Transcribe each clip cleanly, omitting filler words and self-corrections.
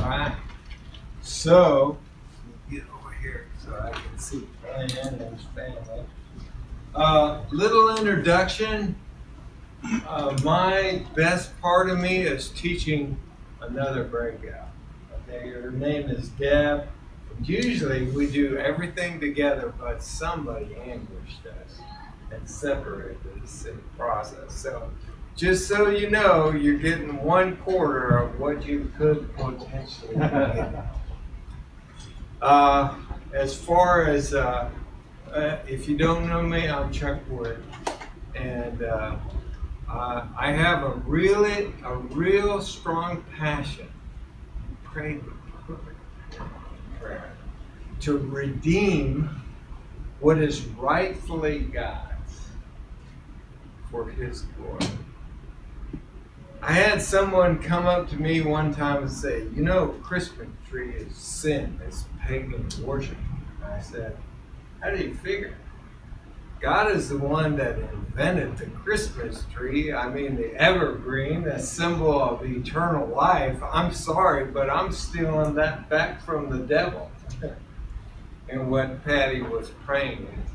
right. So, get over here so I can see Diane and his family. Little introduction. My best part of me is teaching another breakout. Okay, her name is Deb. Usually we do everything together, but somebody ambushed us and separated us in the process. So just so you know, you're getting 1/4 of what you could potentially get. As far as, if you don't know me, I'm Chuck Wood, and I have a real strong passion. Pray the perfect prayer to redeem what is rightfully God's for His glory. I had someone come up to me one time and say, you know, Christmas tree is sin, it's pagan worship. And I said, how do you figure? God is the one that invented the Christmas tree. I mean, the evergreen, a symbol of eternal life. I'm sorry, but I'm stealing that back from the devil. And what Patty was praying is,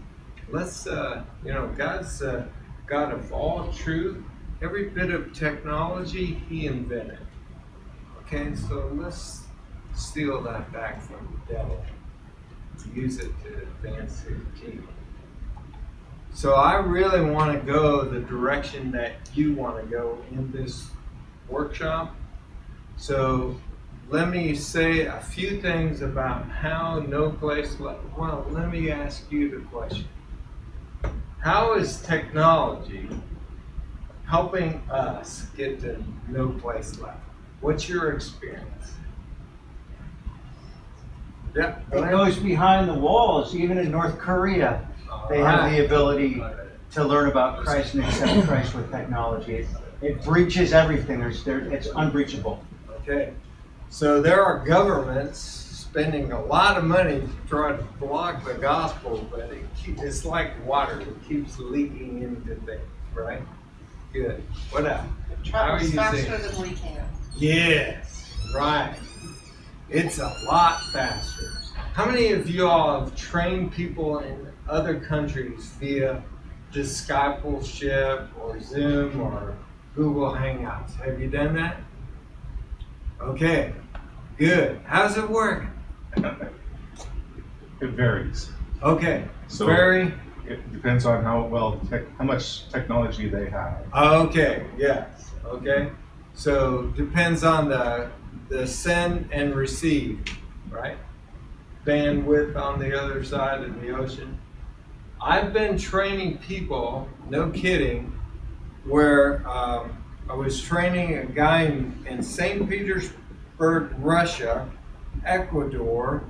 let's, God's God of all truth. Every bit of technology He invented. Okay, so let's steal that back from the devil. Use it to advance His kingdom. So I really want to go the direction that you want to go in this workshop. So let me say a few things about how no place left. Well, let me ask you the question. How is technology helping us get to no place left? What's your experience? Yeah, It goes behind the walls. Even in North Korea, they have the ability to learn about Christ and accept Christ with technology. It breaches everything. It's unbreachable. Okay, so there are governments spending a lot of money to try to block the gospel, but it's like water. It keeps leaking into things, right? Good. What else? How are you Faster saying? than we can. Yes, right. It's a lot faster. How many of you all have trained people in other countries via discipleship or Zoom or Google Hangouts? Have you done that? Okay, good. How's it work? It varies. Okay, So it depends on how much technology they have. Okay, yes. Okay. So depends on the send and receive, right? Bandwidth on the other side of the ocean. I've been training people, no kidding, where I was training a guy in St. Petersburg, Russia, Ecuador,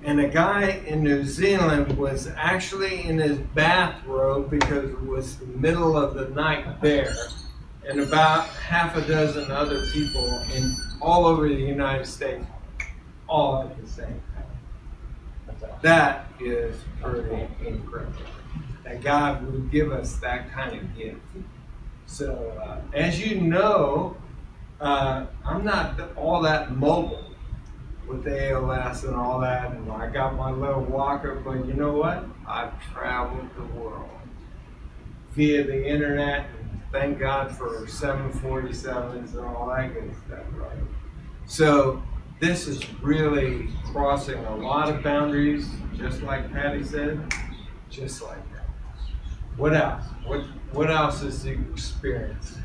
and a guy in New Zealand was actually in his bathrobe because it was the middle of the night there, and about half a dozen other people all over the United States, all at the same time. That is pretty incredible. That God would give us that kind of gift. So, as you know, I'm not all that mobile with the ALS and all that, and I got my little walker, but you know what? I've traveled the world via the internet, and thank God for 747s and all that good stuff, right? So this is really crossing a lot of boundaries, just like Patty said, just like that. What else? What else is the experience?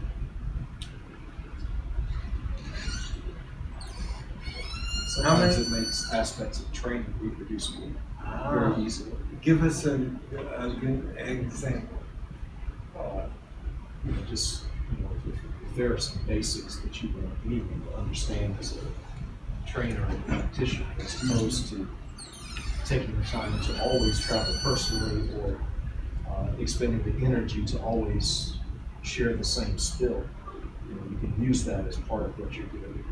Sometimes it makes aspects of training reproducible very easily. Give us a good example. If there are some basics that you want anyone to understand as a trainer and practitioner, as opposed to taking the time to always travel personally or expending the energy to always share the same spill. You can use that as part of what you're doing.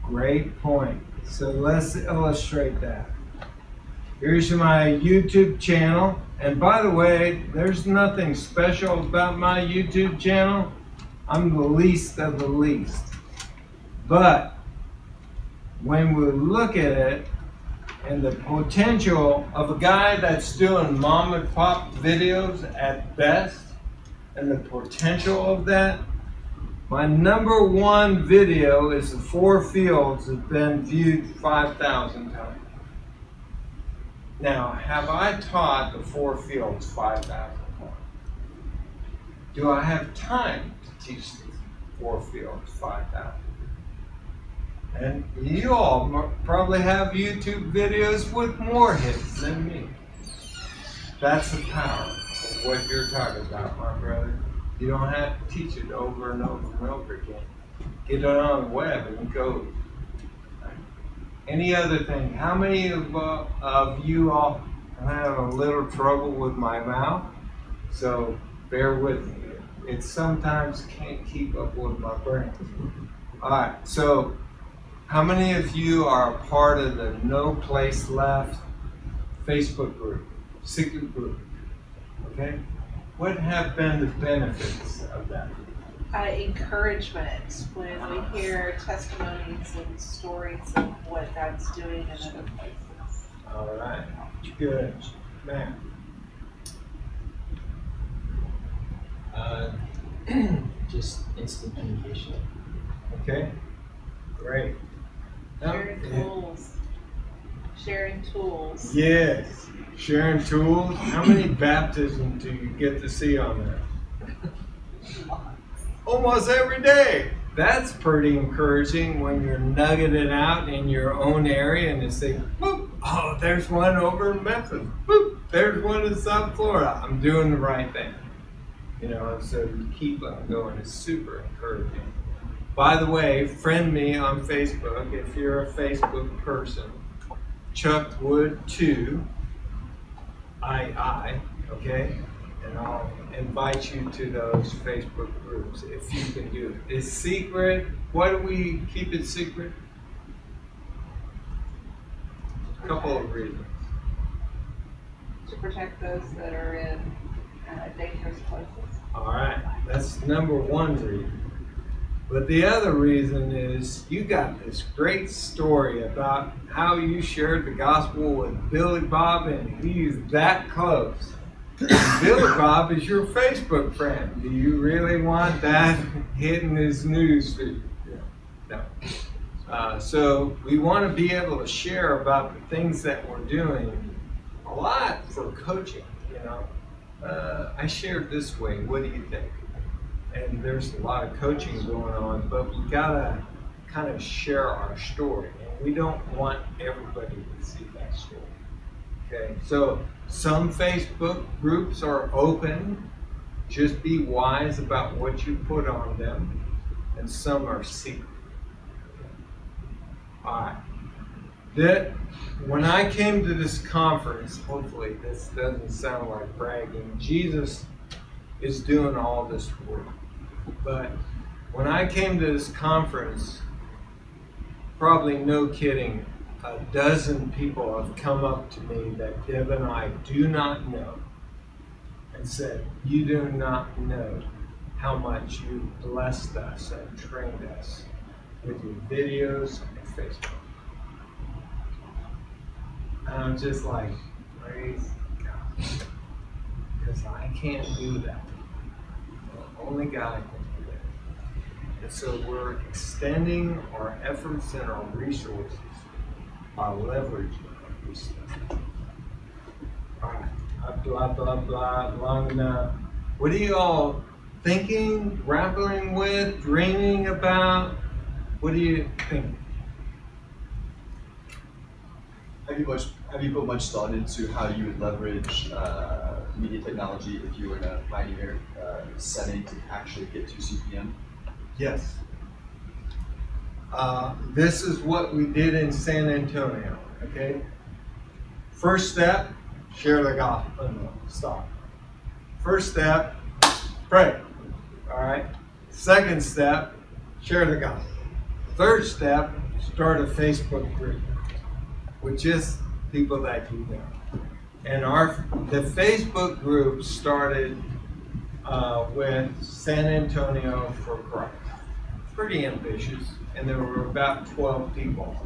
Great point. So let's illustrate that. Here's my YouTube channel. And by the way, there's nothing special about my YouTube channel. I'm the least of the least. But when we look at it and the potential of a guy that's doing mom and pop videos at best, and the potential of that, my number one video is the 4 fields that's been viewed 5,000 times. Now, have I taught the 4 fields 5,000 times? Do I have time to teach the 4 fields 5,000? And you all probably have YouTube videos with more hits than me. That's the power of what you're talking about, my brother. You don't have to teach it over and over and over again. Get it on the web and go. Any other thing? How many of you all have a little trouble with my mouth? So bear with me. It sometimes can't keep up with my brain. All right, so how many of you are a part of the No Place Left Facebook group, secret group? Okay? What have been the benefits of that? Encouragement when we hear testimonies and stories of what God's doing in other places. All right, good. Man. Just instant communication. Okay, great. Sharing tools. Sharing tools. Yes, sharing tools. How many baptisms do you get to see on there? Almost every day. That's pretty encouraging when you're nugging it out in your own area and it's saying, boop, oh, there's one over in Memphis. Boop, there's one in South Florida. I'm doing the right thing. You know, so you keep on going. It's super encouraging. By the way, friend me on Facebook if you're a Facebook person. Chuck Wood 2, okay? And I'll invite you to those Facebook groups if you can do it. It's secret. Why do we keep it secret? A couple of reasons. To protect those that are in dangerous places. All right, that's number one reason. But the other reason is you got this great story about how you shared the gospel with Billy Bob and he's that close. Billy Bob is your Facebook friend. Do you really want that hitting his news feed? No. So we want to be able to share about the things that we're doing a lot for coaching, you know. I shared this way. What do you think? And there's a lot of coaching going on, but we gotta kind of share our story. And we don't want everybody to see that story. Okay, so some Facebook groups are open. Just be wise about what you put on them. And some are secret. All right. When I came to this conference, hopefully this doesn't sound like bragging, Jesus is doing all this work. But when I came to this conference, probably no kidding, a dozen people have come up to me that Deb and I do not know and said, you do not know how much you blessed us and trained us with your videos and Facebook. And I'm just like, praise God. Because I can't do that. Only God can do that. And so we're extending our efforts and our resources by leveraging these things. All right, blah, blah, blah, long enough. What are you all thinking, grappling with, dreaming about? What do you think? Have you put much thought into how you would leverage media technology if you were in a pioneer setting to actually get to CPM? Yes. This is what we did in San Antonio, okay? First step, share the gospel. No, stop. First step, pray. All right? Second step, share the gospel. Third step, start a Facebook group with just people that you know. And the Facebook group started with San Antonio for Christ. pretty ambitious, and there were about 12 people.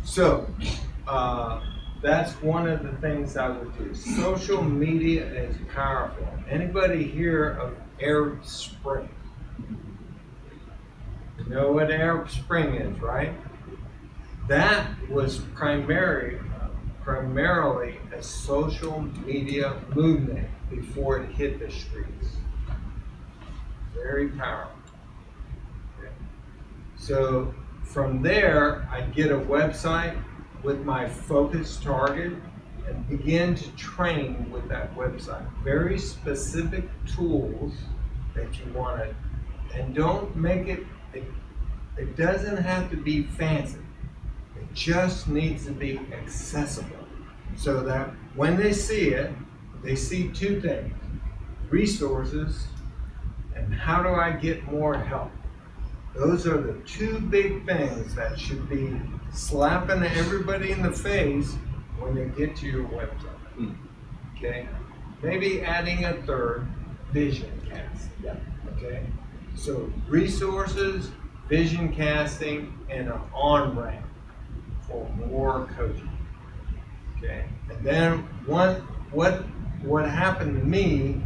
So, that's one of the things I would do. Social media is powerful. Anybody hear of Arab Spring? You know what Arab Spring is, right? That was primarily a social media movement before it hit the streets. Very powerful. Okay. So from there, I get a website with my focus target and begin to train with that website. Very specific tools that you want to, and don't make it doesn't have to be fancy. It just needs to be accessible so that when they see it, they see two things: resources and how do I get more help. Those are the two big things that should be slapping everybody in the face when they get to your website. Okay? Maybe adding a third, vision cast. Yeah. Okay? So resources, vision casting, and an on-ramp for more coaching. Okay? And then what happened to me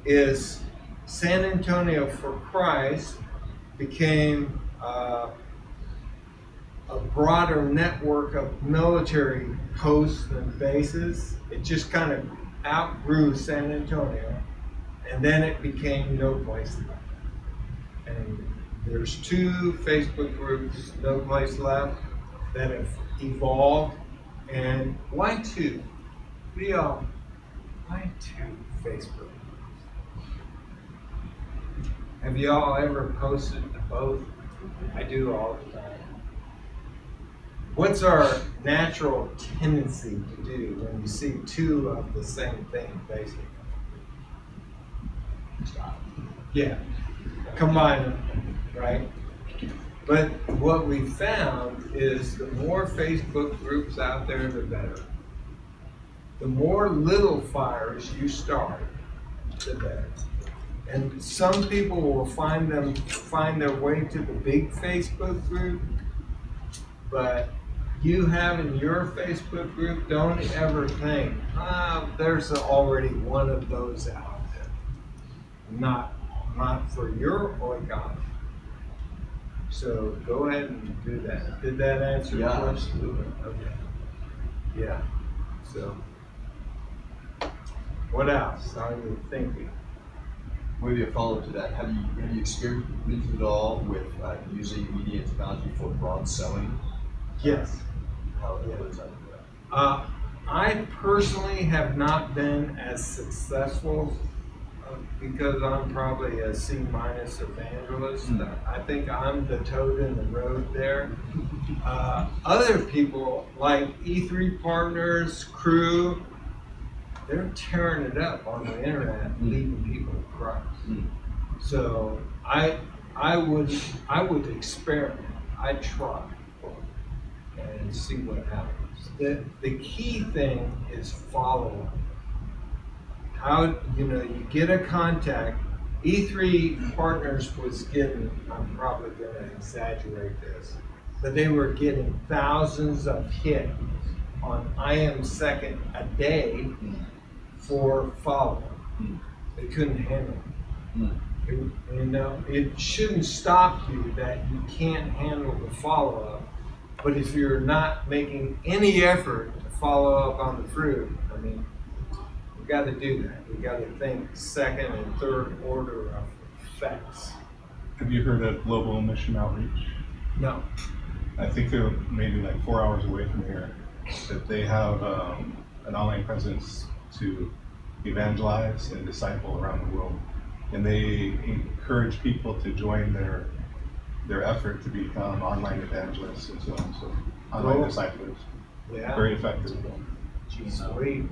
is San Antonio for Christ became a broader network of military posts and bases. It just kind of outgrew San Antonio, and then it became No Place Left. And there's 2 Facebook groups, No Place Left, that have evolved. And why 2? Why 2 Facebook? Have y'all ever posted to both? I do all the time. What's our natural tendency to do when you see 2 of the same thing, basically? Yeah, combine them, right? But what we found is the more Facebook groups out there, the better. The more little fires you start, the better. And some people will find their way to the big Facebook group, but you having your Facebook group, don't ever think, there's already one of those out there. Not for your oikos. So go ahead and do that. Did that answer your question? Absolutely. Okay. Yeah. So, what else are you thinking? Maybe a follow-up to that. Have you experimented at all with using media and technology for broad selling? Yes. What does that do? I personally have not been as successful because I'm probably a C- evangelist. I think I'm the toad in the road there. Other people like E3 Partners, Crew, they're tearing it up on the internet, leading people to Christ. So I would experiment. I'd try and see what happens. The key thing is follow-up. How, you get a contact. E3 Partners was getting, I'm probably going to exaggerate this, but they were getting thousands of hits on I am second a day for follow-up. They couldn't handle it. It shouldn't stop you that you can't handle the follow-up, but if you're not making any effort to follow up on the fruit, we got to do that. We got to think second and third order of effects. Have you heard of Global Mission Outreach? No. I think they're maybe like 4 hours away from here. That they have an online presence to evangelize and disciple around the world, and they encourage people to join their effort to become online evangelists and so on. So online Cool. disciples, Yeah. very effective. Sweet.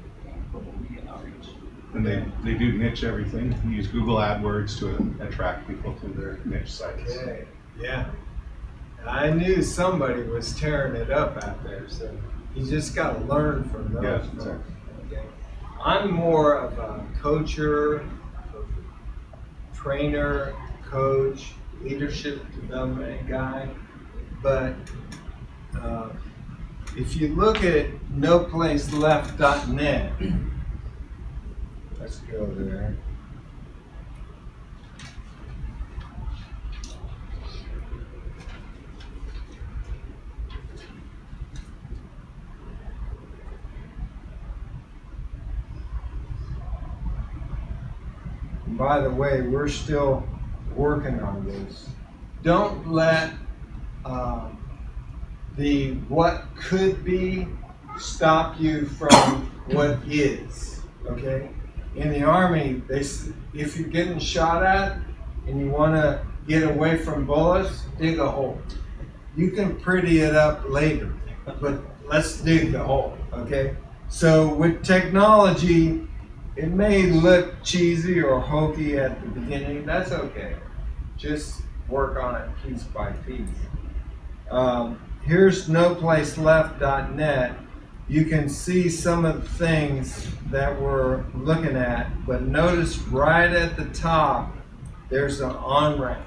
And they do niche everything. They use Google AdWords to attract people to their niche sites. Okay. Yeah. I knew somebody was tearing it up out there, so you just got to learn from those. Yeah, folks, exactly. okay? I'm more of a coacher, trainer, coach. leadership development guy, but if you look at noplaceleft.net, let's go there. By the way, we're still working on this. Don't let the what could be stop you from what is. Okay? In the Army, if you're getting shot at and you want to get away from bullets, dig a hole. You can pretty it up later, but let's dig the hole. Okay? So with technology, it may look cheesy or hokey at the beginning. That's okay. Just work on it piece by piece. Here's noplaceleft.net. You can see some of the things that we're looking at, but notice right at the top, there's an on-ramp.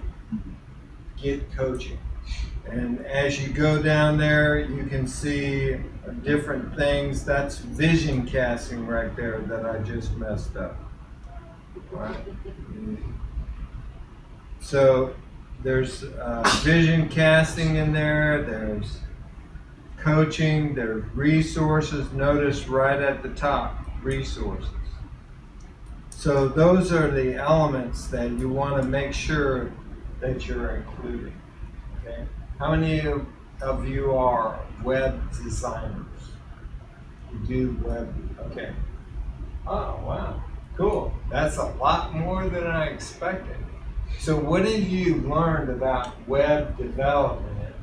Get coaching. And as you go down there, you can see different things. That's vision casting right there that I just messed up. Right? So there's vision casting in there. There's coaching. There's resources. Notice right at the top, resources. So those are the elements that you want to make sure that you're including. Okay? How many of you are web designers? You do web, okay. Oh, wow, cool. That's a lot more than I expected. So what have you learned about web development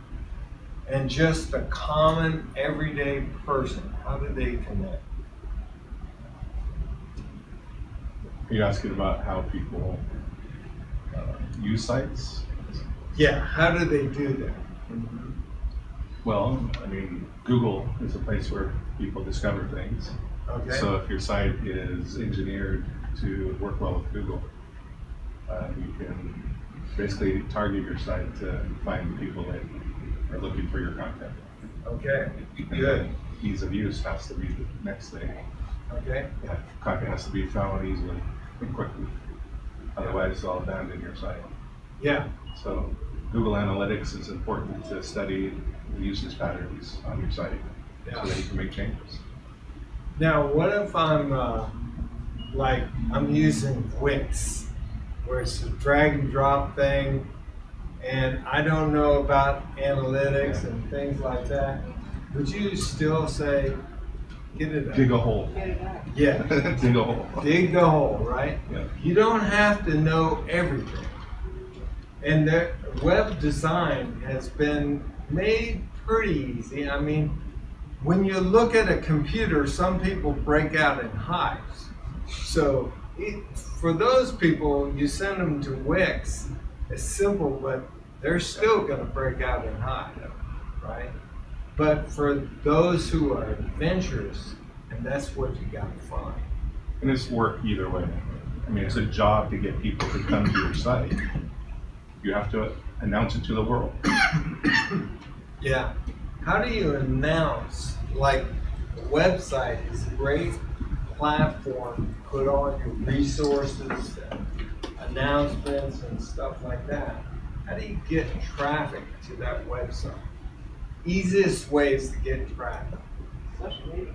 and just the common everyday person? How do they connect? Are you asking about how people use sites? Yeah, how do they do that? Well, I mean, Google is a place where people discover things. Okay. So if your site is engineered to work well with Google, you can basically target your site to find people that are looking for your content. Okay, good. Ease of use has to be the next thing. Okay. Yeah, content has to be found easily and quickly. Otherwise, it's all abandon your site. Yeah. So Google Analytics is important to study the usage patterns on your site so that you can make changes. Now, what if I'm I'm using Wix, where it's a drag and drop thing, and I don't know about analytics and things like that? Would you still say, get it up? Dig a hole. Get it up. Yeah, Dig a hole. dig the hole, right? Yeah. You don't have to know everything. And the web design has been made pretty easy. I mean, when you look at a computer, some people break out in hives. So for those people, you send them to Wix. It's simple, but they're still going to break out in hives, right? But for those who are adventurous, and that's what you got to find. And it's work either way. I mean, it's a job to get people to come to your site. You have to announce it to the world. Yeah. How do you announce, like, a website is a great platform to put all your resources and announcements and stuff like that. How do you get traffic to that website? Easiest ways to get traffic. Social media.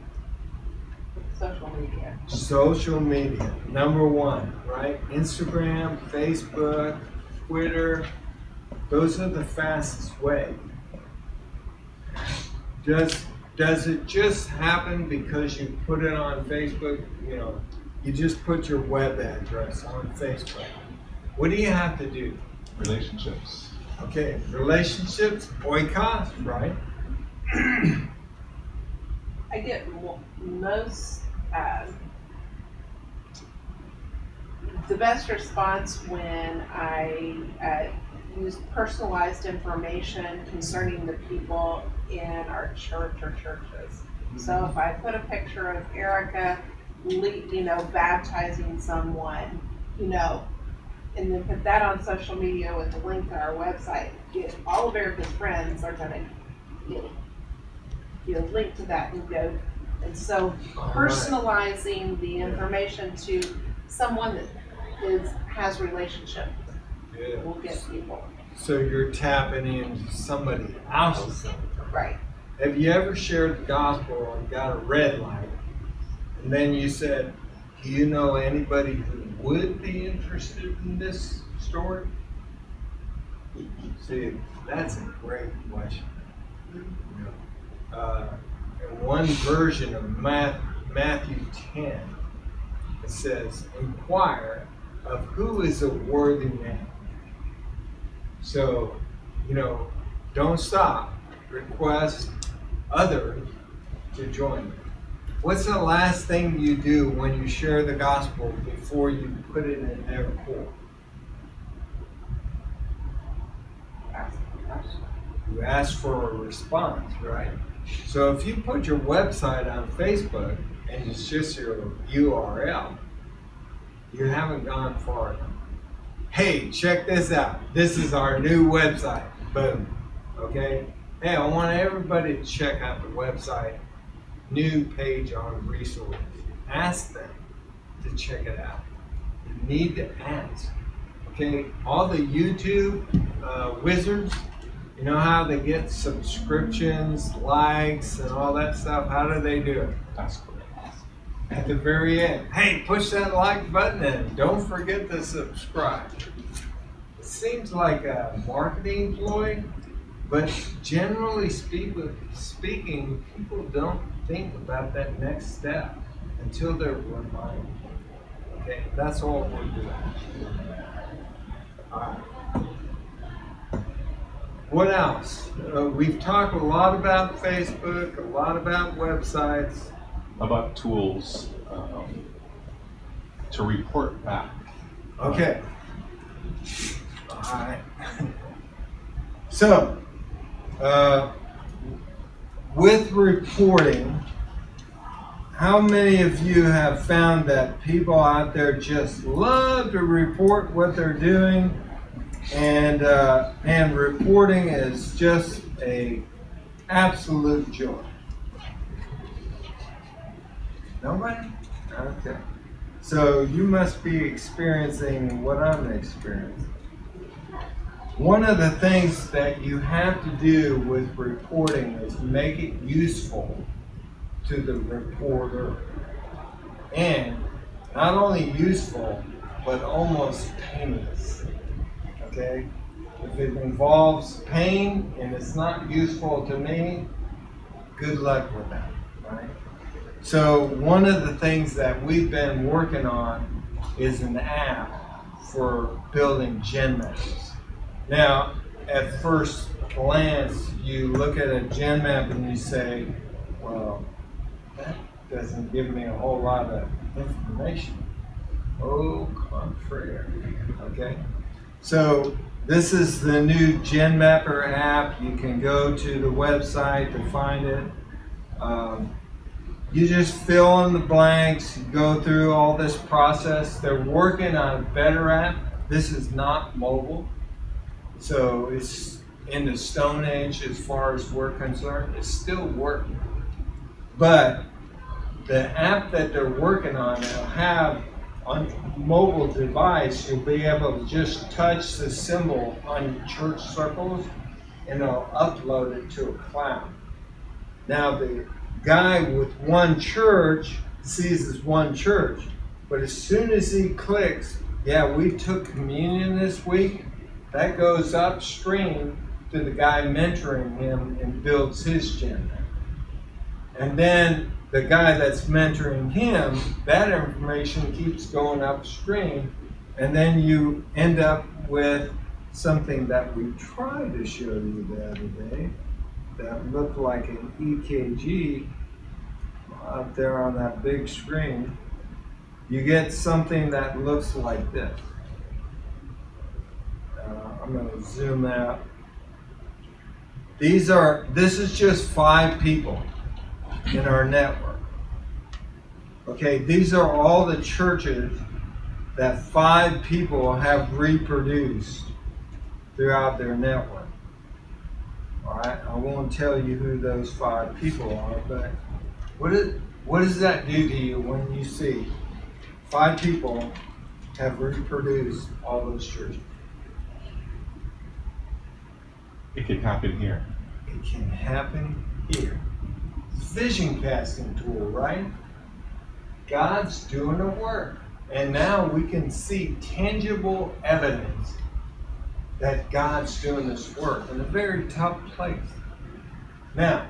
Social media. Social media, number one, right? Instagram, Facebook, Twitter, those are the fastest way. Does it just happen because you put it on Facebook? You know, you just put your web address on Facebook. What do you have to do? Relationships. Okay, relationships, boycotts, right? I get most, the best response when I use personalized information concerning the people in our church or churches. So if I put a picture of Erica, baptizing someone, and then put that on social media with a link to our website, all of Erica's friends are gonna get a link to that and go. And so personalizing the information to someone that has relationship Yeah. will get people. So you're tapping into somebody else's. Right. Have you ever shared the gospel and got a red light, and then you said, do you know anybody who would be interested in this story? See, that's a great question. In one version of Matthew 10, it says, inquire of who is a worthy man. So, don't stop. Request others to join you. What's the last thing you do when you share the gospel before you put it in their court? You ask for a response, right? So if you put your website on Facebook and it's just your URL, you haven't gone far enough. Hey, check this out. This is our new website. Boom. Okay? Hey, I want everybody to check out the website. New page on resources. Ask them to check it out. You need to ask. Okay? All the YouTube wizards, you know how they get subscriptions, likes, and all that stuff? How do they do it? That's cool. At the very end, hey, push that like button and don't forget to subscribe. It seems like a marketing ploy, but generally speaking, people don't think about that next step until they're reminded. Okay, that's all we're doing. All right. What else? We've talked a lot about Facebook, a lot about websites. About tools to report back. Okay. All right. So, with reporting, how many of you have found that people out there just love to report what they're doing, and reporting is just a absolute joy? Nobody? Okay. So you must be experiencing what I'm experiencing. One of the things that you have to do with reporting is make it useful to the reporter. And not only useful, but almost painless. Okay? If it involves pain and it's not useful to me, good luck with that, right? So one of the things that we've been working on is an app for building gen maps. Now, at first glance, you look at a gen map and you say, well, that doesn't give me a whole lot of information. Au contraire, okay? So this is the new Gen Mapper app. You can go to the website to find it. You just fill in the blanks, you go through all this process. They're working on a better app. This is not mobile. So it's in the Stone Age as far as we're concerned. It's still working. But the app that they're working on, they'll have on mobile device, you'll be able to just touch the symbol on church circles and it'll upload it to a cloud. Now the guy with one church sees as one church, but as soon as he clicks, yeah, we took communion this week, that goes upstream to the guy mentoring him and builds his gen. And then the guy that's mentoring him, that information keeps going upstream, and then you end up with something that we tried to show you the other day that looked like an EKG out there on that big screen. You get something that looks like this. I'm going to zoom out. This is just 5 people in our network. Okay, these are all the churches that 5 people have reproduced throughout their network. All right, I won't tell you who those 5 people are, but what does that do to you when you see 5 people have reproduced all those churches? It can happen here. It can happen here. Vision casting tool, right? God's doing the work. And now we can see tangible evidence that God's doing this work in a very tough place. Now,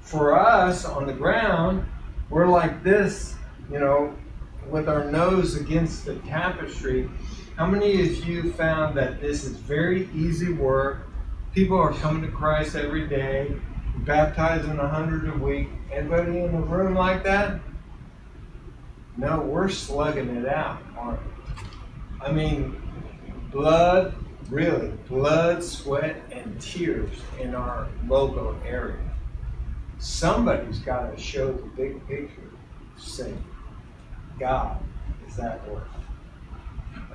for us on the ground, we're like this, with our nose against the tapestry. How many of you found that this is very easy work? People are coming to Christ every day, baptizing 100 a week. Anybody in the room like that? No, we're slugging it out, aren't we? I mean, blood, sweat, and tears in our local area. Somebody's got to show the big picture, say, God is at work.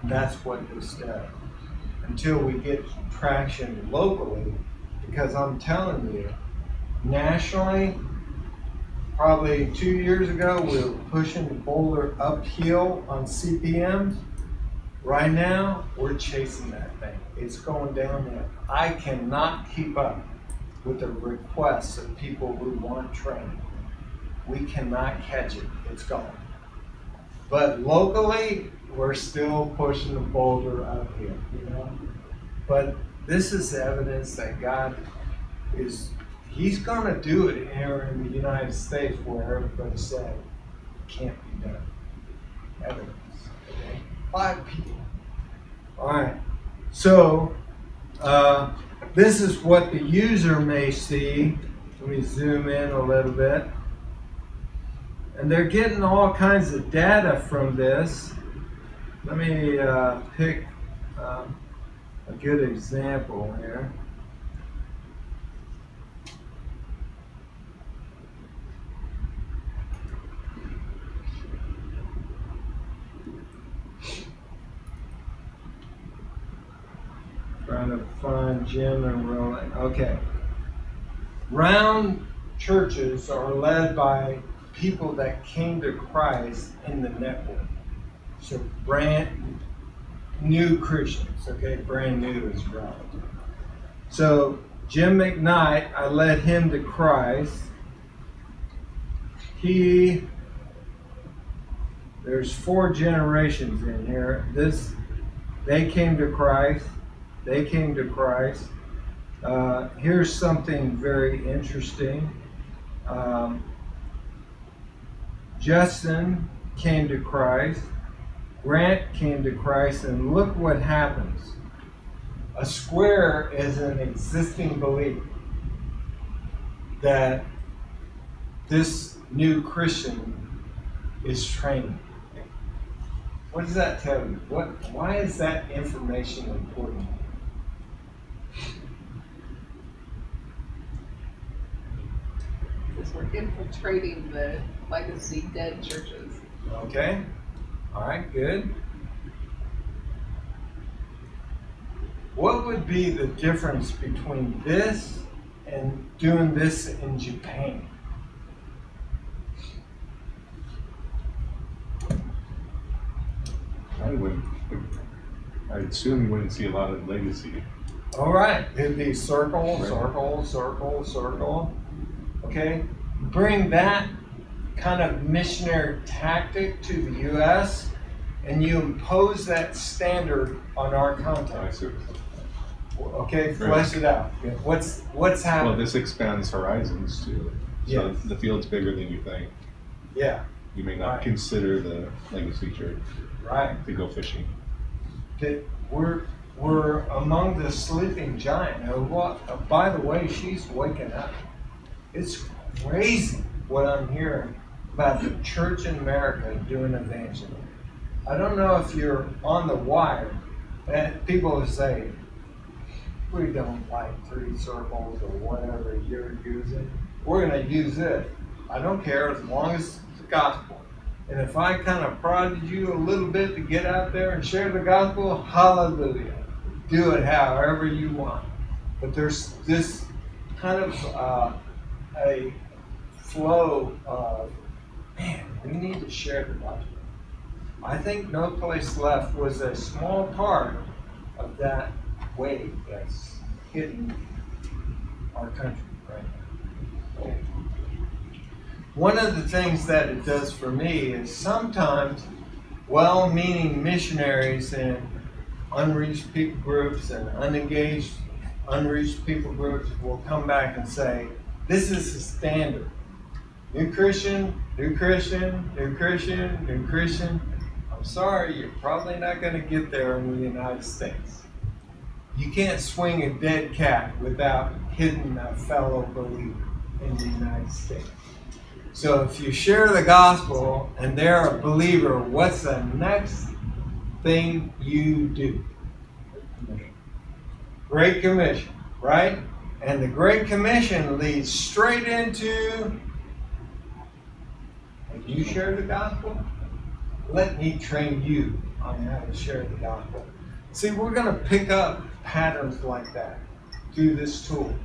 And that's what this does. Until we get traction locally, because I'm telling you, nationally, probably 2 years ago, we were pushing the boulder uphill on CPMs. Right now, we're chasing that thing. It's going downhill. I cannot keep up with the requests of people who want training. We cannot catch it. It's gone. But locally, we're still pushing the boulder uphill, But this is evidence that God He's going to do it here in the United States where everybody said it can't be done. Evidence. Okay? 5 people. All right. So, this is what the user may see. Let me zoom in a little bit. And they're getting all kinds of data from this. Let me pick a good example here. Trying to find Jim and Roland. Okay. Round churches are led by people that came to Christ in the network. So brand new Christians, okay? Brand new is relative. So Jim McKnight, I led him to Christ. There's 4 generations in here. They came to Christ. They came to Christ. Here's something very interesting. Justin came to Christ. Grant came to Christ, and look what happens. A square is an existing belief that this new Christian is training. What does that tell you? Why is that information important? Because we're infiltrating the legacy dead churches. Okay. All right, good. What would be the difference between this and doing this in Japan? I assume you wouldn't see a lot of legacy. All right, it'd be circle, Right. circle, circle, circle. Okay, bring that kind of missionary tactic to the U.S. and you impose that standard on our I context. see. Okay, flesh it out. What's Well, happening? this expands horizons too. So Yes. the field's bigger than you think. Yeah, You may not Right. consider the legacy church right. to go fishing. That we're among the sleeping giant. Now, by the way, she's waking up. It's crazy what I'm hearing about the church in America doing evangelism. I don't know if you're on the wire, and people will say, we don't like 3 circles or whatever you're using. We're going to use it. I don't care as long as it's the gospel. And if I kind of prodded you a little bit to get out there and share the gospel, hallelujah. Do it however you want. But there's this kind of a flow of, man, we need to share the gospel. I think No Place Left was a small part of that wave that's hitting our country right now. Okay. One of the things that it does for me is sometimes well-meaning missionaries in unreached people groups and unengaged, unreached people groups will come back and say, this is the standard. New Christian, new Christian, new Christian, new Christian. I'm sorry, you're probably not going to get there in the United States. You can't swing a dead cat without hitting a fellow believer in the United States. So if you share the gospel and they're a believer, what's the next thing you do? Great Commission, right? And the Great Commission leads straight into, have you shared the gospel? Let me train you on how to share the gospel. See, we're going to pick up patterns like that through this tool.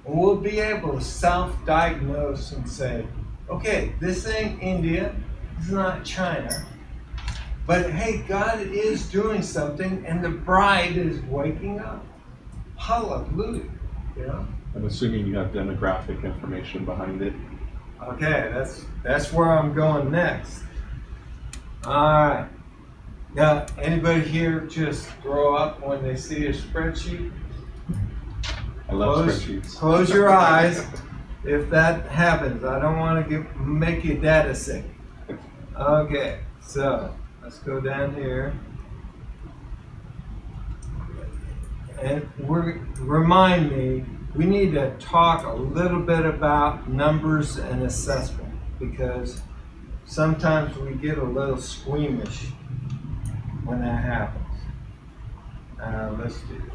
And we'll be able to self-diagnose and say, okay, this ain't India, it's not China, but hey, God is doing something and the bride is waking up. Hallelujah. You know? I'm assuming you have demographic information behind it. Okay, that's where I'm going next. Alright. Now, anybody here just throw up when they see a spreadsheet? I love spreadsheets. Close your eyes if that happens. I don't want to make you data sick. Okay, so let's go down here. And remind me, we need to talk a little bit about numbers and assessment because sometimes we get a little squeamish when that happens. Let's do this.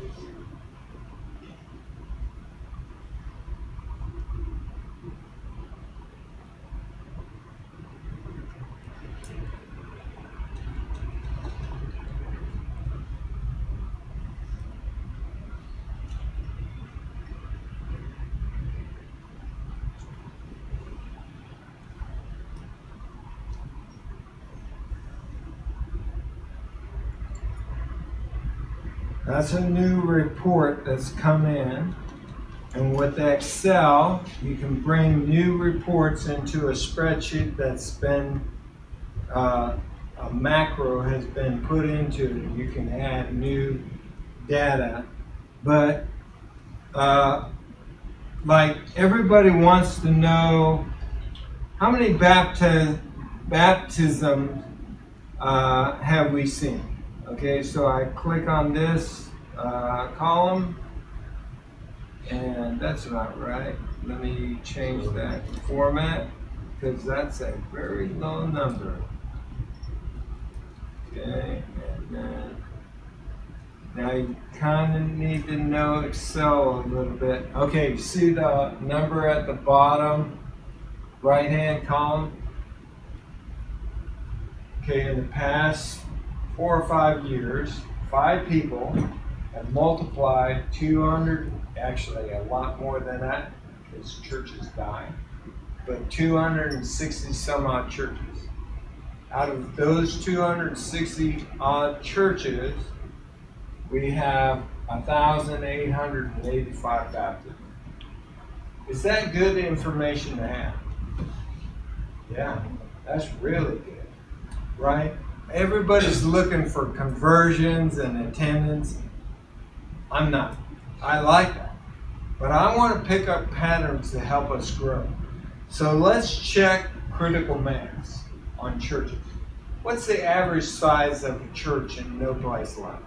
That's a new report that's come in. And with Excel, you can bring new reports into a spreadsheet that's been, a macro has been put into it. You can add new data. But like everybody wants to know how many baptisms have we seen? Okay, so I click on this column, and that's not right. Let me change that format, because that's a very low number. Okay, and then now you kind of need to know Excel a little bit. Okay, you see the number at the bottom right-hand column? Okay, in the past 4 or 5 years, 5 people have multiplied 200, actually a lot more than that, because churches die, but 260 some odd churches. Out of those 260 odd churches, we have 1,885 baptisms. Is that good information to have? Yeah, that's really good, right? Everybody's looking for conversions and attendance. I'm not. I like that. But I want to pick up patterns to help us grow. So let's check critical mass on churches. What's the average size of a church in No Place Left?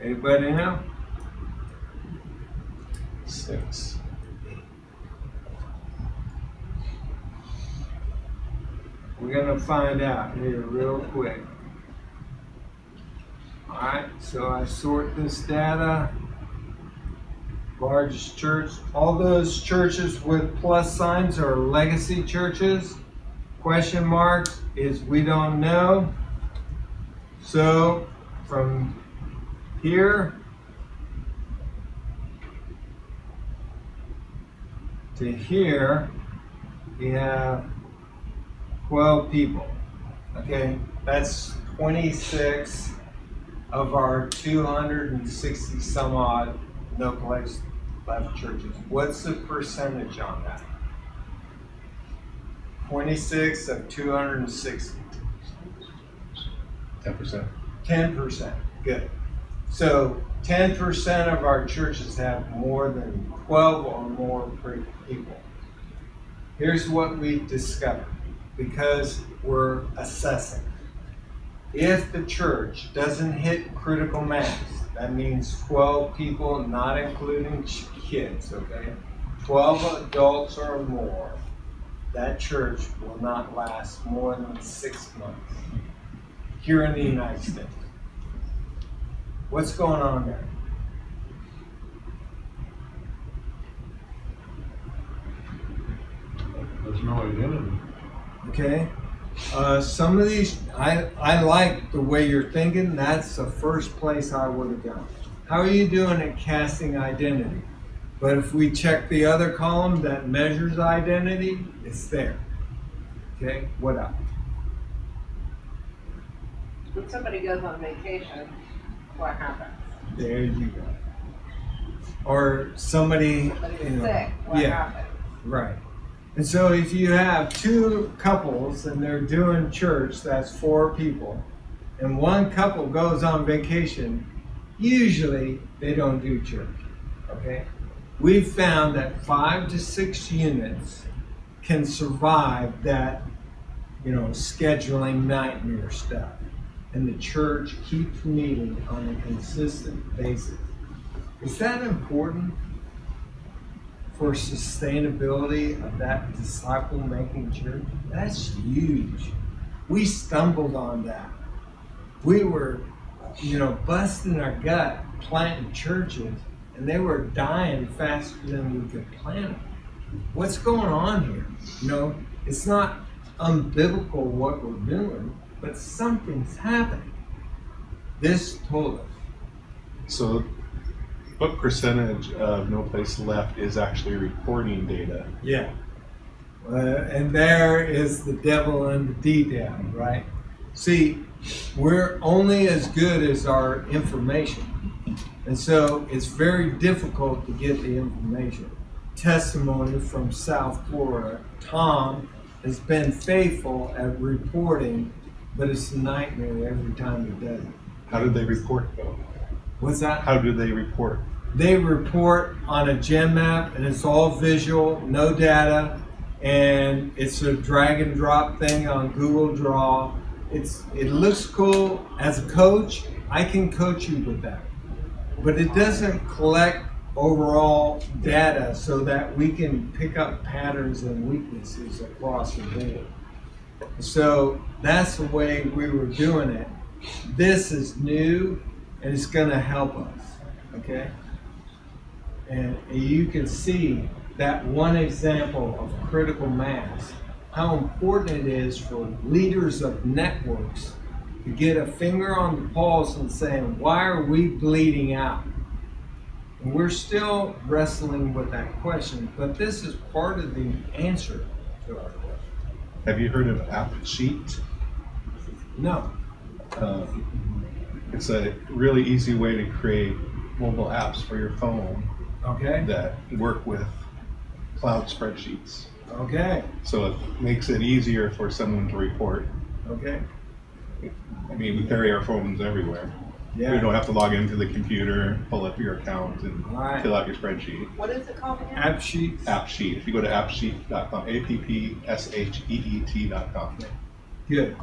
Anybody know? 6. We're going to find out here real quick. All Alright, so I sort this data. Largest church, all those churches with plus signs are legacy churches. Question mark is we don't know. So from here to here, we have 12 people. Okay, that's 26 of our 260 some odd no place left churches. What's the percentage on that? 26 of 260. 10%. 10%. Good. So 10% of our churches have more than 12 or more people. Here's what we discovered, because we're assessing. If the church doesn't hit critical mass, that means 12 people, not including kids, okay? 12 adults or more, that church will not last more than 6 months here in the United States. What's going on there? There's no identity. Okay? Some of these, I like the way you're thinking. That's the first place I would have gone. How are you doing at casting identity? But if we check the other column that measures identity, it's there. Okay? What else? When somebody goes on vacation, what happens? There you go. Or somebody, Somebody's you know, sick, what yeah, happens? right. And so if you have two couples and they're doing church, that's 4 people, and one couple goes on vacation, usually they don't do church, okay? We've found that 5 to 6 units can survive that, scheduling nightmare stuff. And the church keeps meeting on a consistent basis. Is that important for sustainability of that disciple-making church? That's huge. We stumbled on that. We were, busting our gut planting churches, and they were dying faster than we could plant them. What's going on here? It's not unbiblical what we're doing, but something's happening. This told us. So what percentage of No Place Left is actually reporting data? Yeah. And there is the devil in the detail, right? See, we're only as good as our information. And so it's very difficult to get the information. Testimony from South Florida, Tom has been faithful at reporting, but it's a nightmare every time he does it. How did they report though? What's that? How do they report? They report on a gem map, and it's all visual, no data, and it's a drag and drop thing on Google Draw. It looks cool. As a coach, I can coach you with that, but it doesn't collect overall data so that we can pick up patterns and weaknesses across the board. So that's the way we were doing it. This is new, and it's going to help us, okay? And you can see that one example of critical mass, how important it is for leaders of networks to get a finger on the pulse and saying, why are we bleeding out? And we're still wrestling with that question, but this is part of the answer to our question. Have you heard of AppSheet? No. It's a really easy way to create mobile apps for your phone Okay. that work with cloud spreadsheets. Okay. So it makes it easier for someone to report. Okay. I mean, we carry our phones everywhere. Yeah. You don't have to log into the computer, pull up your account, and Right. fill out your spreadsheet. What is it called again? App sheets. AppSheet. If you go to appsheet.com, appsheet.com. Good.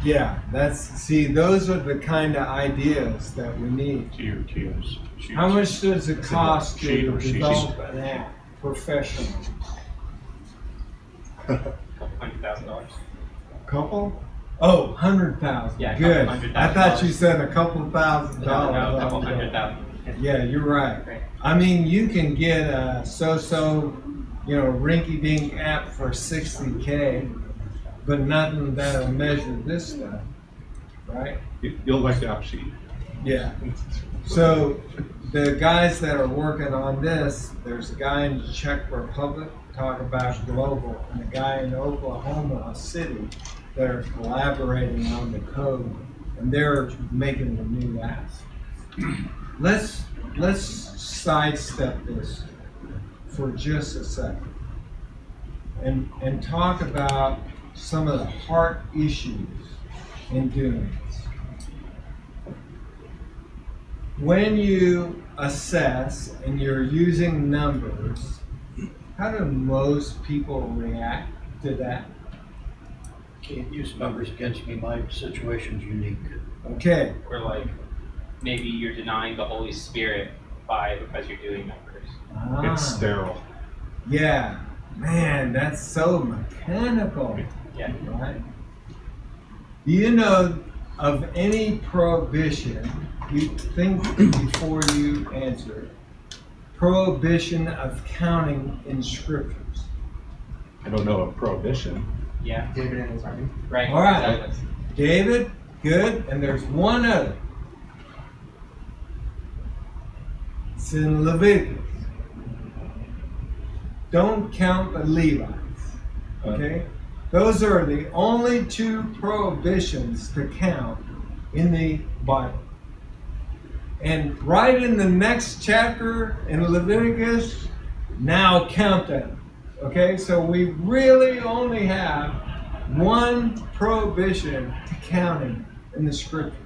Yeah, those are the kind of ideas that we need. Tiers. How much does it cost Sheet to or sheet? develop an app professionally? $100,000. Couple? Oh, 100,000. Yeah, a Good. couple $100,000. I thought you said a couple $1,000. No, a couple $100,000. Yeah, you're right. Right. I mean, you can get a so-so, rinky-dink app for $60K, but nothing that'll measure this stuff, right? You'll like the app sheet. Yeah. So the guys that are working on this, there's a guy in the Czech Republic talking about global, and a guy in Oklahoma City that are collaborating on the code, and they're making the new apps. Let's sidestep this for just a second and talk about some of the heart issues in doing this. When you assess and you're using numbers, how do most people react to that? Can't use numbers against me, my situation's unique. Okay, Or like, maybe you're denying the Holy Spirit because you're doing numbers. It's sterile. Yeah, man, that's so mechanical, Yeah. right? Do you know of any prohibition, you think before you answer, prohibition of counting in scriptures? I don't know of prohibition. Yeah. David and his army. Right. All right. Exactly. David, good, and there's one other. It's in Leviticus. Don't count the Levites, okay? Those are the only two prohibitions to count in the Bible. And right in the next chapter in Leviticus, now count them, okay? So we really only have one prohibition to counting in the scriptures.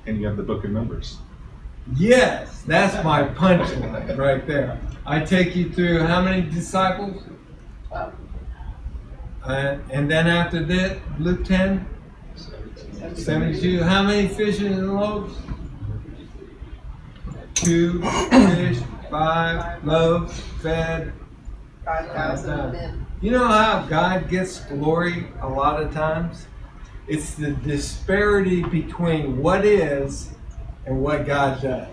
And you have the book of Numbers. Yes, that's my punchline right there. I take you through how many disciples? And then after that, Luke 10, 72. How many fish and loaves? 2 fish, 5 loaves, fed 5,000 men. You know how God gets glory a lot of times? It's the disparity between what is and what God does.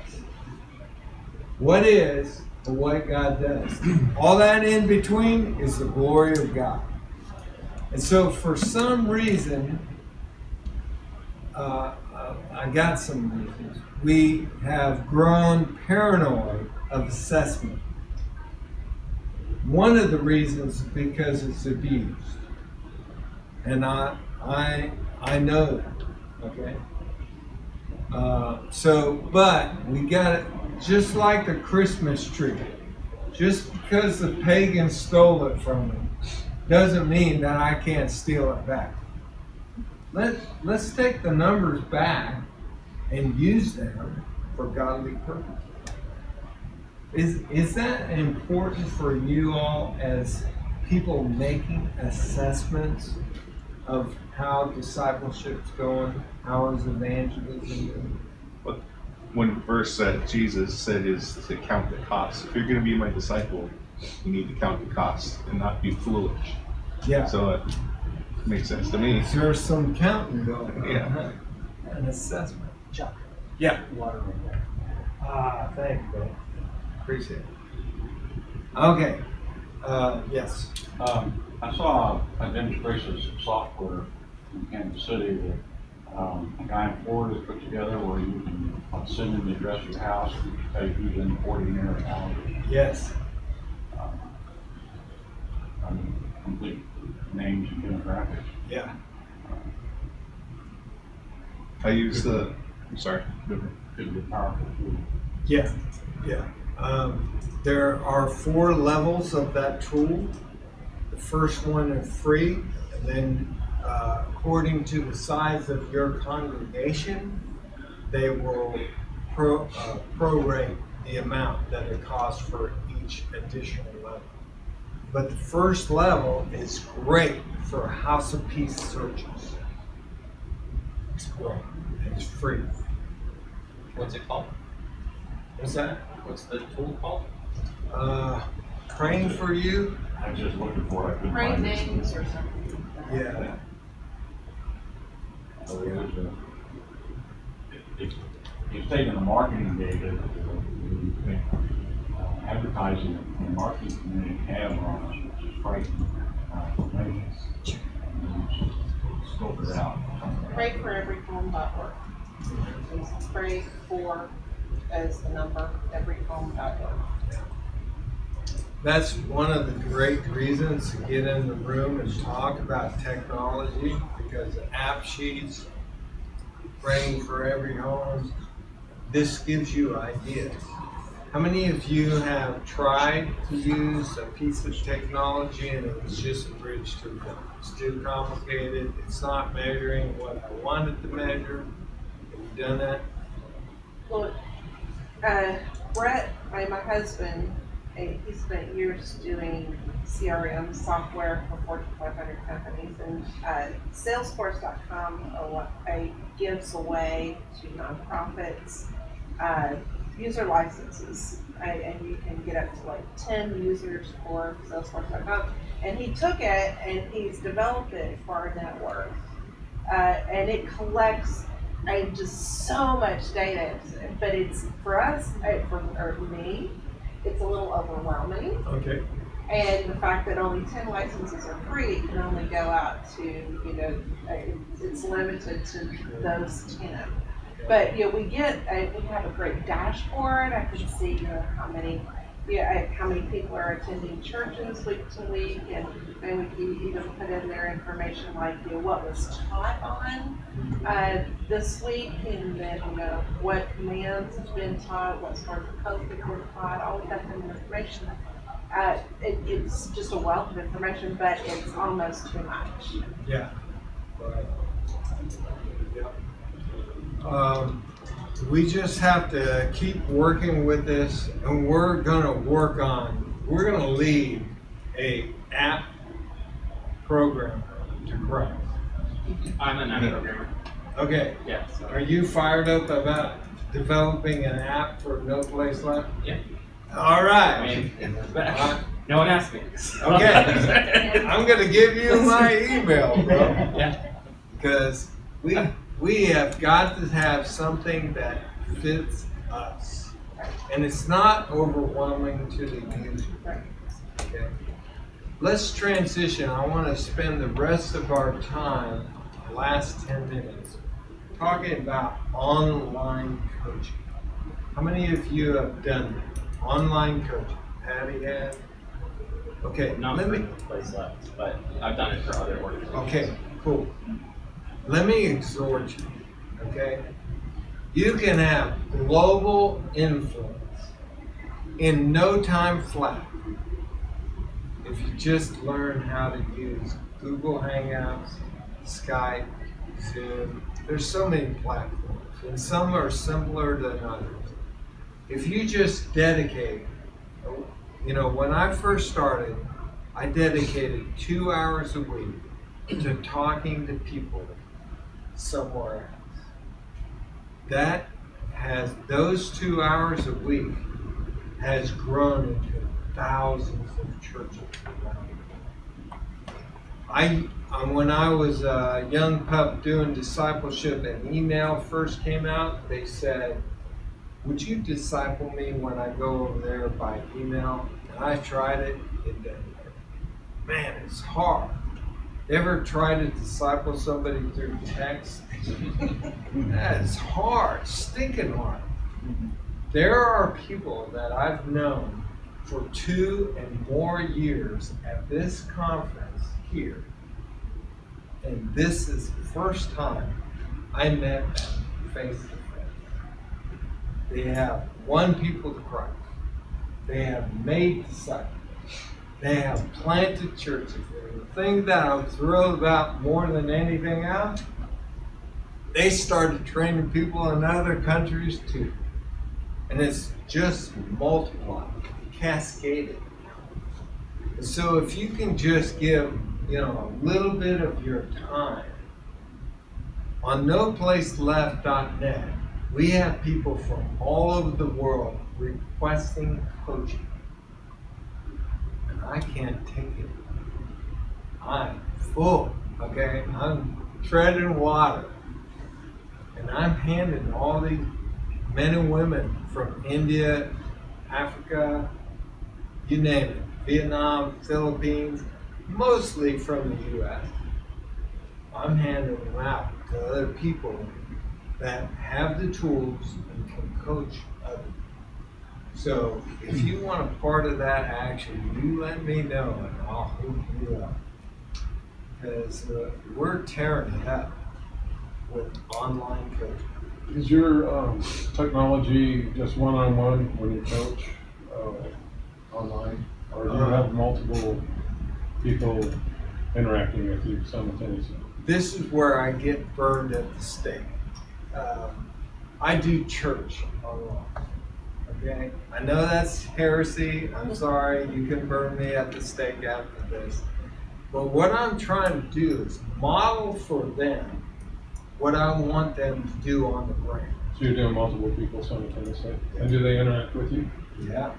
What is and what God does. All that in between is the glory of God. And so for some reason, I got some reasons, we have grown paranoid of assessment. One of the reasons is because it's abused. And I know that, okay? But we got it just like the Christmas tree. Just because the pagans stole it from me doesn't mean that I can't steal it back. Let's take the numbers back and use them for godly purposes. Is that important for you all as people making assessments of how discipleship's going? How is evangelism going? But one verse that Jesus said is to count the cost. If you're going to be my disciple, you need to count the cost and not be foolish. Yeah. So it makes sense to me. There's some counting going on. Yeah. Huh? An assessment. Chuck, Yeah. water right there. Thank you, bro. Appreciate it. Okay. Yes. I saw a demonstration of some software in Kansas City that a guy in Florida put together where you can send him the address of your house and tell you who's in the 40 near the house. Yes. Complete names and demographics. Yeah. I use the, I'm sorry. Could be a powerful tool. Yeah. Yeah. There are 4 levels of that tool. The first one is free, and then according to the size of your congregation, they will prorate the amount that it costs for each additional level. But the first level is great for House of Peace searches. It's great. It's free. What's it called? What's that? What's the tool called? Praying for you. I was just looking for it. I couldn't Right find it. names or something. Yeah. So he's taking the marketing data that advertising and marketing community have on us, which is frightening information. And he's scoped it out. Pray for every home.org. Pray for as the number, every home.org. That's one of the great reasons to get in the room and talk about technology, because the app sheets, praying for every home, this gives you ideas. How many of you have tried to use a piece of technology and it was just a bridge too long? It's too complicated, it's not measuring what I wanted to measure? Have you done that? Well, Brett, my husband, he spent years doing CRM software for Fortune 500 companies, and Salesforce.com gives away to nonprofits user licenses, and you can get up to like 10 users for Salesforce.com. And he took it and he's developed it for our network, and it collects just so much data. But it's for us, or me, it's a little overwhelming. Okay. And the fact that only 10 licenses are free, it can only go out to, it's limited to those 10. But, we have a great dashboard. I can see, how many people are attending churches week to week, and then we can even put in their information like, what was taught on this week, and then, what commands have been taught, what sorts of codes have been taught, all of that kind of information. It's just a wealth of information, but it's almost too much. Yeah. Right. Yeah. We just have to keep working with this, and we're gonna lead a app program to Christ. I'm an app programmer. Okay. Yeah. So. Are you fired up about developing an app for No Place Left? Yeah. All right. I mean, no one asked me. Okay. I'm gonna give you my email, bro. Yeah. Because we have got to have something that fits us. And it's not overwhelming to the user. Okay. Let's transition. I want to spend the rest of our time, the last 10 minutes, talking about online coaching. How many of you have done online coaching? Patty has? Okay, Not for No Place Left, but I've done it for other organizations. Okay, cool. Let me exhort you, okay? You can have global influence in no time flat if you just learn how to use Google Hangouts, Skype, Zoom. There's so many platforms, and some are simpler than others. If you just dedicate, when I first started, I dedicated 2 hours a week to talking to people somewhere else. Those 2 hours a week has grown into thousands of churches around the world. When I was a young pup doing discipleship and email first came out, they said, would you disciple me when I go over there by email? And I tried it, it doesn't work. Man, it's hard. Ever try to disciple somebody through text? That's hard, stinking hard. There are people that I've known for 2 and more years at this conference here. And this is the first time I met them face to face. They have won people to Christ. They have made disciples. They have planted churches. And the thing that I'm thrilled about more than anything else, they started training people in other countries too. And it's just multiplied, cascaded. And so if you can just give, a little bit of your time on noplaceleft.net, we have people from all over the world requesting coaching. And I can't take it. I'm full, okay? I'm treading water. And I'm handing all these men and women from India, Africa, you name it, Vietnam, Philippines, mostly from the US. I'm handing them out to other people that have the tools and can coach others. So if you want a part of that action, you let me know and I'll hook you up. Because we're tearing it up with online coaching. Is your technology just one-on-one when you coach online? Or do you have multiple people interacting with you simultaneously? This is where I get burned at the stake. I do church online. Okay? I know that's heresy. I'm sorry. You can burn me at the stake after this. But what I'm trying to do is model for them what I want them to do on the ground. So you're doing multiple people simultaneously? And do they interact with you? Yeah.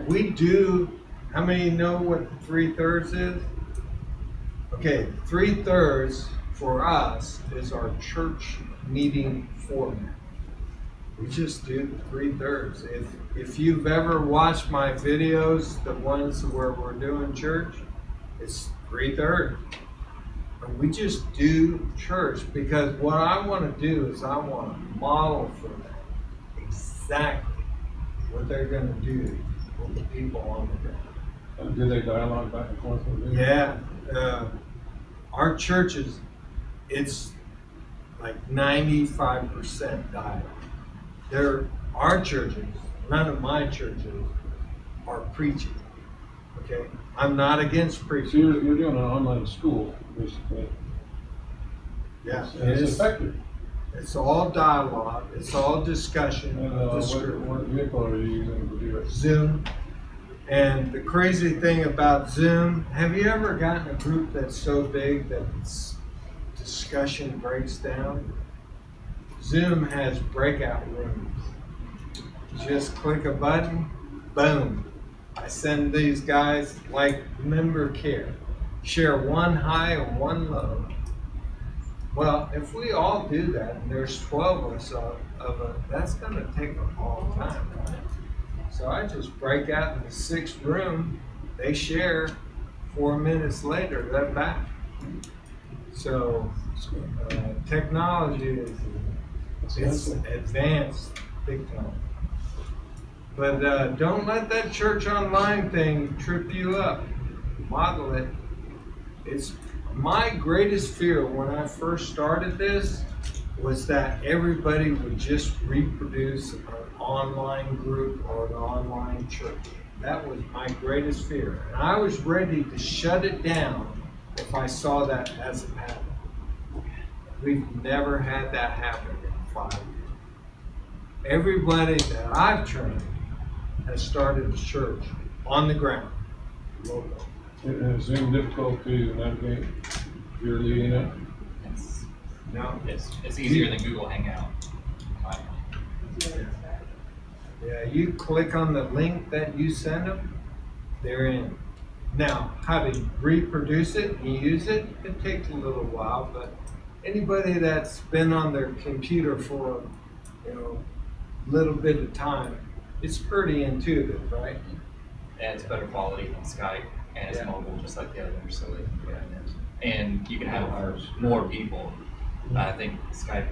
We do. How many know what 3/3 is? Okay, 3/3 for us is our church meeting format. We just do 3/3. If you've ever watched my videos, the ones where we're doing church, it's 3/3. And we just do church because what I want to do is I want to model for them exactly what they're going to do with the people on the ground. Do they dialogue back and forth with you? Yeah. Our churches, it's like 95% dialogue. Our churches, none of my churches are preaching. Okay? I'm not against So preaching. you're doing an online school, basically. Yeah. And it's effective. It's all dialogue. It's all discussion And of the scripture. what vehicle are you using to do it? Zoom. And the crazy thing about Zoom, have you ever gotten a group that's so big that its discussion breaks down? Zoom has breakout rooms. You just click a button, boom. I send these guys like member care. Share one high and one low. Well, if we all do that, and there's 12 of us, that's going to take a long time, right? So I just break out in the 6th room, they share, 4 minutes later, they're back. So technology is advanced big time. But don't let that church online thing trip you up. Model it. It's my greatest fear when I first started this was that everybody would just reproduce an online group or an online church. That was my greatest fear. And I was ready to shut it down if I saw that as a pattern. We've never had that happen in 5 years. Everybody that I've trained has started a church on the ground, local. Is Zoom difficult to navigate if you're leading it? No. It's easier than Google Hangout. Yeah, you click on the link that you send them, they're in. Now, how to reproduce it and use it, it takes a little while, but anybody that's been on their computer for, little bit of time, it's pretty intuitive, right? And it's better quality than Skype, and it's mobile just like the others. So and you can have more people. I think Skype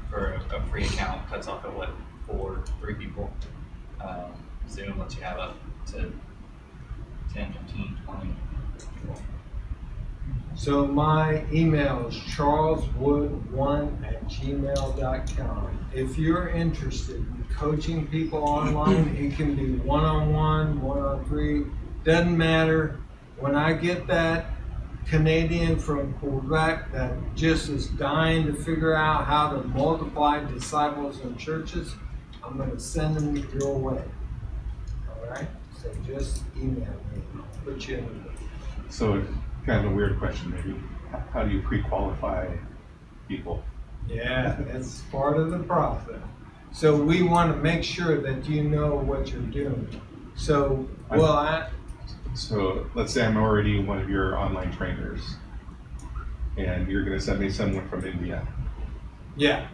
for a free account cuts off at 3 people. Zoom lets you have up to 10, 15, 20 people. So my email is charleswood1@gmail.com. If you're interested in coaching people online, it can be one-on-one, 1-on-3, doesn't matter. When I get that Canadian from Quebec that just is dying to figure out how to multiply disciples in churches, I'm going to send them your way. All right? So just email me. I'll put you in the book. So kind of a weird question maybe. How do you pre-qualify people? Yeah, it's part of the process. So we want to make sure that you know what you're doing. So, So let's say I'm already one of your online trainers and you're going to send me someone from India. Yeah.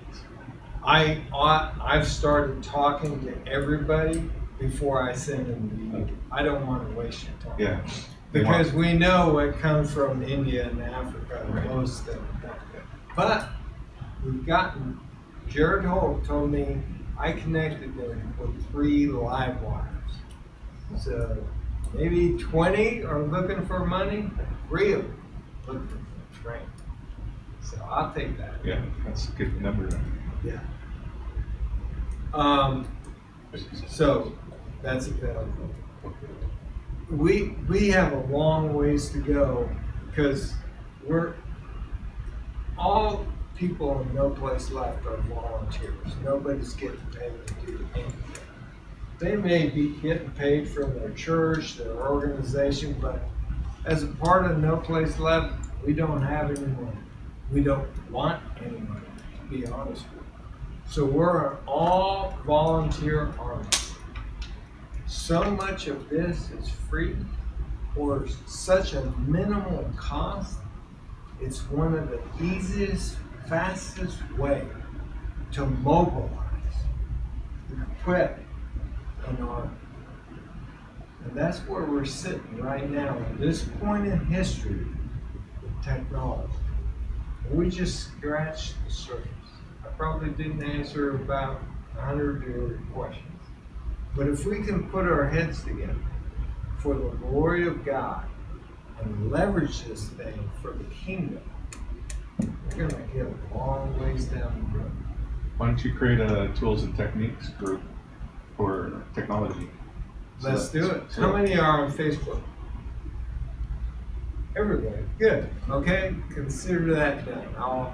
I've started talking to everybody before I send them to you. I don't want to waste your time. Yeah. Because we know what comes from India and Africa, Right. most of them. But we've gotten, Jared Holt told me I connected them with 3 live wires. So maybe 20 are looking for money, 3 of them looking for training. So I'll take that. Yeah, that's a good number. Yeah. So that's available. We have a long ways to go because we're all people in No Place Left are volunteers. Nobody's getting paid to do anything. They may be getting paid from their church, their organization, but as a part of No Place Left, we don't have any money. We don't want any money, to be honest with you. So we're an all volunteer army. So much of this is free or such a minimal cost. It's one of the easiest, fastest way to mobilize, equip an army. And that's where we're sitting right now at this point in history with technology. We just scratched the surface. I probably didn't answer about 100 of your questions. But if we can put our heads together for the glory of God and leverage this thing for the kingdom, we're gonna get a long ways down the road. Why don't you create a tools and techniques group for technology? Let's do it. How many are on Facebook? Everybody. Good. Okay. Consider that done. I'll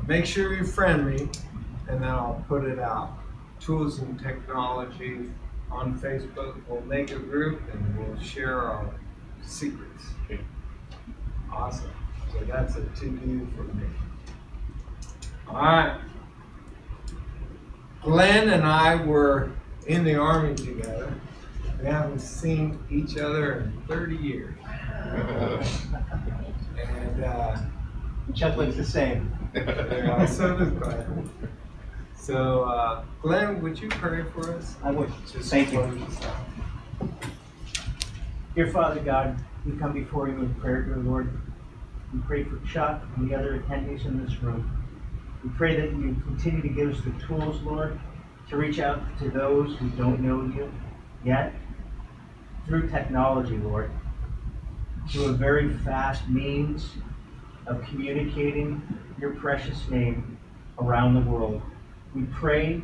make sure you friend me, and then I'll put it out. Tools and technology on Facebook. We'll make a group and we'll share our secrets. Okay. Awesome. So that's a to-do for me. All right. Glenn and I were in the Army together. We haven't seen each other in 30 years. And Chuck looks the same. yeah, so does Glenn. So, Glenn, would you pray for us? I would. Just Thank you. close us out. Dear Father God, we come before you in prayer, dear Lord. We pray for Chuck and the other attendees in this room. We pray that you continue to give us the tools, Lord, to reach out to those who don't know you yet through technology, Lord, through a very fast means of communicating your precious name around the world. We pray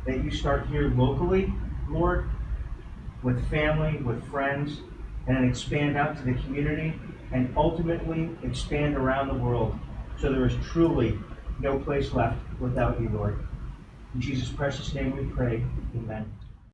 that you start here locally, Lord, with family, with friends, and then expand out to the community and ultimately expand around the world so there is truly no place left without you, Lord. In Jesus' precious name we pray, amen.